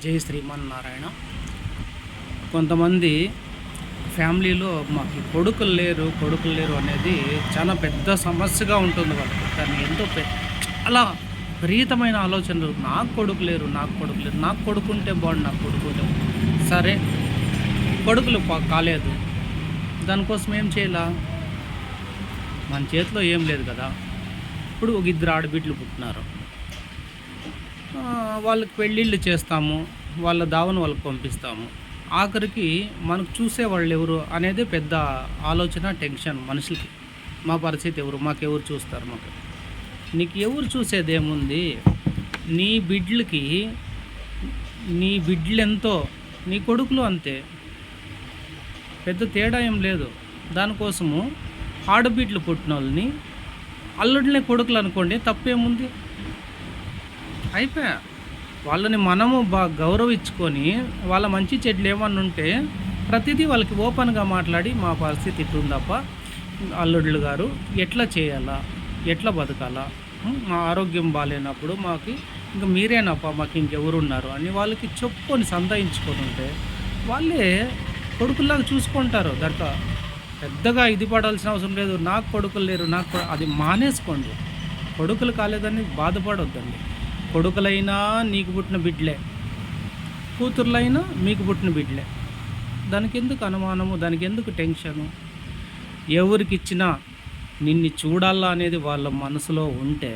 జై శ్రీమన్నారాయణ. కొంతమంది ఫ్యామిలీలో మాకు కొడుకులు లేరు అనేది చాలా పెద్ద సమస్యగా ఉంటుంది వాళ్ళకి. దాన్ని ఎంతో చాలా విపరీతమైన ఆలోచనలు. నాకు కొడుకులేరు, నాకు కొడుకుంటే బాగుండు, నాకు కొడుకుంటే సరే, కొడుకులు కాలేదు, దానికోసం ఏం చేయాలా? మన చేతిలో ఏం లేదు కదా. ఇప్పుడు ఒక ఇద్దరు ఆడబిడ్డలు పుట్టినారు, వాళ్ళకి పెళ్ళిళ్ళు చేస్తాము, వాళ్ళ దావను వాళ్ళకి పంపిస్తాము. ఆఖరికి మనకు చూసేవాళ్ళు ఎవరు అనేది పెద్ద ఆలోచన, టెన్షన్ మనుషులకి. మా పరిస్థితి ఎవరు, మాకెవరు చూస్తారు? నీకు ఎవరు చూసేదేముంది? నీ బిడ్డలకి నీ బిడ్డలెంతో నీ కొడుకులు అంతే, పెద్ద తేడా ఏం లేదు. దానికోసము ఆడబిడ్డలు పుట్టిన వాళ్ళని అల్లుడినే కొడుకులు అనుకోండి, తప్పేముంది? అయిపోయా. వాళ్ళని మనము బాగా గౌరవించుకొని వాళ్ళ మంచి చెడ్లు ఏమన్నా ఉంటే ప్రతిదీ వాళ్ళకి ఓపెన్గా మాట్లాడి, మా పరిస్థితి ఇట్లుందప్ప అల్లుళ్ళు గారు, ఎట్లా చేయాలా, ఎట్లా బతకాలా, మా ఆరోగ్యం బాగాలేనప్పుడు మాకు ఇంకా మీరేనప్ప, మాకు ఇంకెవరున్నారు అని వాళ్ళకి చెప్పుకొని సంధాయించుకొని ఉంటే వాళ్ళే కొడుకుల్లాగా చూసుకుంటారు. దాంట్లో పెద్దగా ఇది పడాల్సిన అవసరం లేదు. నాకు కొడుకులు లేరు, అది మానేసుకోండి. కొడుకులు కాలేదని బాధపడొద్దండి. కొడుకులైనా నీకు పుట్టిన బిడ్డలే, కూతుర్లైనా మీకు పుట్టిన బిడ్డలే. దానికి ఎందుకు అనుమానము, దానికి ఎందుకు టెన్షను? ఎవరికి ఇచ్చినా నిన్ను చూడాలా అనేది వాళ్ళ మనసులో ఉంటే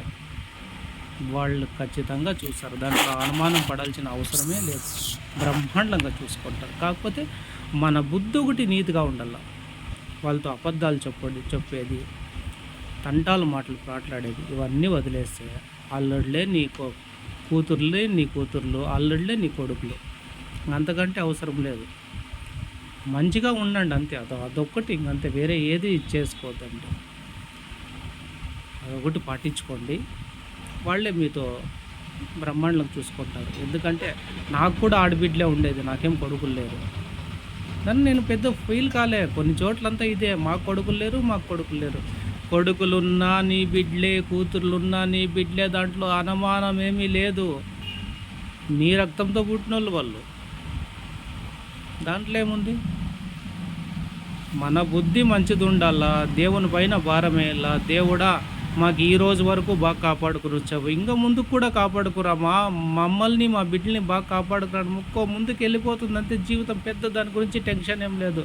వాళ్ళు ఖచ్చితంగా చూస్తారు. దాంట్లో అనుమానం పడాల్సిన అవసరమే లేదు. బ్రహ్మాండంగా చూసుకుంటారు. కాకపోతే మన బుద్ధి ఒకటి నీతిగా ఉండాల. వాళ్ళతో అబద్ధాలు చెప్పేది, తంటాలు మాటలు మాట్లాడేది ఇవన్నీ వదిలేస్తే అల్లుళ్ళే నీ కూతుర్లు, అల్లుళ్ళే నీ కొడుకులు. అంతకంటే అవసరం లేదు. మంచిగా ఉండండి అంతే. అదొక్కటి, ఇంకంతే. వేరే ఏది చేసుకోవద్దండి. అదొకటి పాటించుకోండి. వాళ్ళే మీతో బ్రహ్మాండం చూసుకుంటారు. ఎందుకంటే నాకు కూడా ఆడబిడ్డలే ఉండేది, నాకేం కొడుకులు లేరు. దాన్ని నేను పెద్ద ఫీల్ కాలే. కొన్ని చోట్లంతా ఇదే, మాకు కొడుకులు లేరు. కొడుకులున్నా నీ బిడ్డలే, కూతుర్లున్నా నీ బిడ్డలే, దాంట్లో అనుమానం ఏమీ లేదు. నీ రక్తంతో పుట్టినోళ్ళు వాళ్ళు, దాంట్లో ఏముంది? మన బుద్ధి మంచిది ఉండాలా, దేవుని పైన భారమేయాలా. దేవుడా, మాకు ఈ రోజు వరకు బాగా కాపాడుకుని వచ్చావు, ఇంకా ముందుకు కూడా కాపాడుకురా, మమ్మల్ని మా బిడ్డల్ని బాగా కాపాడుకురా, ముందుకు వెళ్ళిపోతుంది అంతే జీవితం. పెద్ద దాని గురించి టెన్షన్ ఏం లేదు.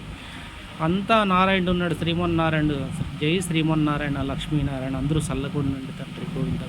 అంతా నారాయణుడు ఉన్నాడు, శ్రీమన్నారాయణుడు. జై శ్రీమన్నారాయణ, లక్ష్మీనారాయణ. అందరూ చల్లకుండా తండ్రి గోవింద.